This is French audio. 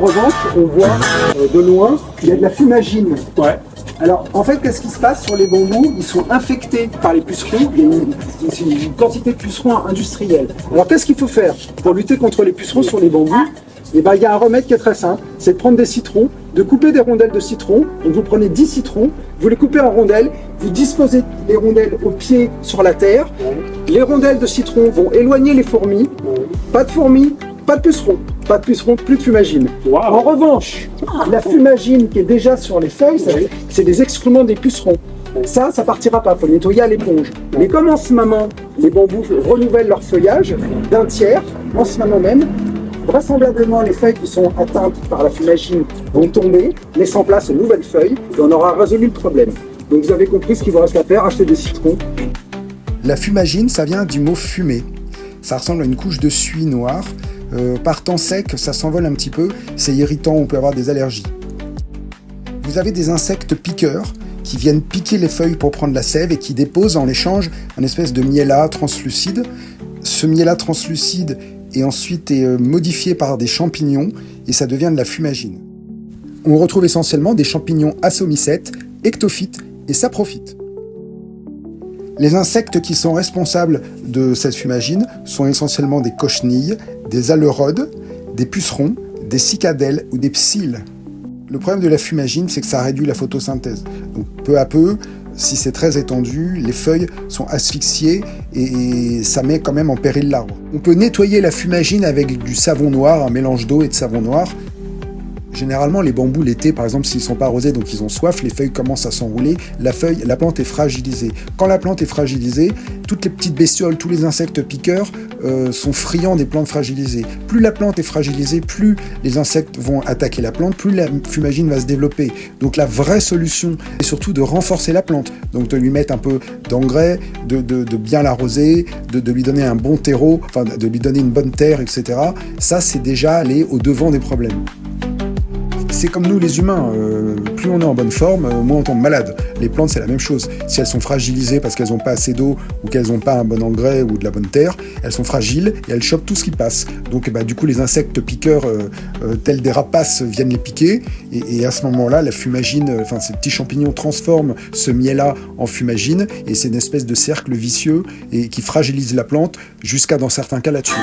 En revanche, on voit de loin qu'il y a de la fumagine. Ouais. Alors, en fait, qu'est-ce qui se passe sur les bambous? Ils sont infectés par les pucerons. Il y a une quantité de pucerons industriels. Alors, qu'est-ce qu'il faut faire pour lutter contre les pucerons sur les bambous? Eh ben, il y a un remède qui est très simple. C'est de prendre des citrons, de couper des rondelles de citron. Donc, vous prenez 10 citrons, vous les coupez en rondelles, vous disposez les rondelles au pied sur la terre. Les rondelles de citron vont éloigner les fourmis. Pas de fourmis, pas de pucerons. Pas de pucerons, plus de fumagine. Wow. En revanche, la fumagine qui est déjà sur les feuilles, c'est des excréments des pucerons. Ça partira pas, il faut le nettoyer à l'éponge. Mais comme en ce moment, les bambous renouvellent leur feuillage d'un tiers, en ce moment même, vraisemblablement les feuilles qui sont atteintes par la fumagine vont tomber, laissant place aux nouvelles feuilles, et on aura résolu le problème. Donc vous avez compris ce qu'il vous reste à faire, acheter des citrons. La fumagine, ça vient du mot fumer. Ça ressemble à une couche de suie noire. Par temps sec, ça s'envole un petit peu, c'est irritant, on peut avoir des allergies. Vous avez des insectes piqueurs qui viennent piquer les feuilles pour prendre la sève et qui déposent en échange un espèce de miella translucide. Ce miella translucide est ensuite modifié par des champignons et ça devient de la fumagine. On retrouve essentiellement des champignons asomycètes, ectophytes et saprophytes. Les insectes qui sont responsables de cette fumagine sont essentiellement des cochenilles, des alerodes, des pucerons, des cicadelles ou des psylles. Le problème de la fumagine, c'est que ça réduit la photosynthèse. Donc peu à peu, si c'est très étendu, les feuilles sont asphyxiées et ça met quand même en péril l'arbre. On peut nettoyer la fumagine avec du savon noir, un mélange d'eau et de savon noir. Généralement, les bambous l'été, par exemple, s'ils ne sont pas arrosés, donc ils ont soif, les feuilles commencent à s'enrouler, la plante est fragilisée. Quand la plante est fragilisée, toutes les petites bestioles, tous les insectes piqueurs sont friands des plantes fragilisées. Plus la plante est fragilisée, plus les insectes vont attaquer la plante, plus la fumagine va se développer. Donc la vraie solution est surtout de renforcer la plante, donc de lui mettre un peu d'engrais, de bien l'arroser, de lui donner un bon terreau, enfin de lui donner une bonne terre, etc. Ça, c'est déjà aller au-devant des problèmes. C'est comme nous les humains, plus on est en bonne forme, moins on tombe malade. Les plantes, c'est la même chose. Si elles sont fragilisées parce qu'elles n'ont pas assez d'eau ou qu'elles n'ont pas un bon engrais ou de la bonne terre, elles sont fragiles et elles chopent tout ce qui passe. Donc du coup, les insectes piqueurs, tels des rapaces, viennent les piquer. Et à ce moment-là, la fumagine, ces petits champignons transforment ce miel-là en fumagine. Et c'est une espèce de cercle vicieux et qui fragilise la plante jusqu'à, dans certains cas, la tuer.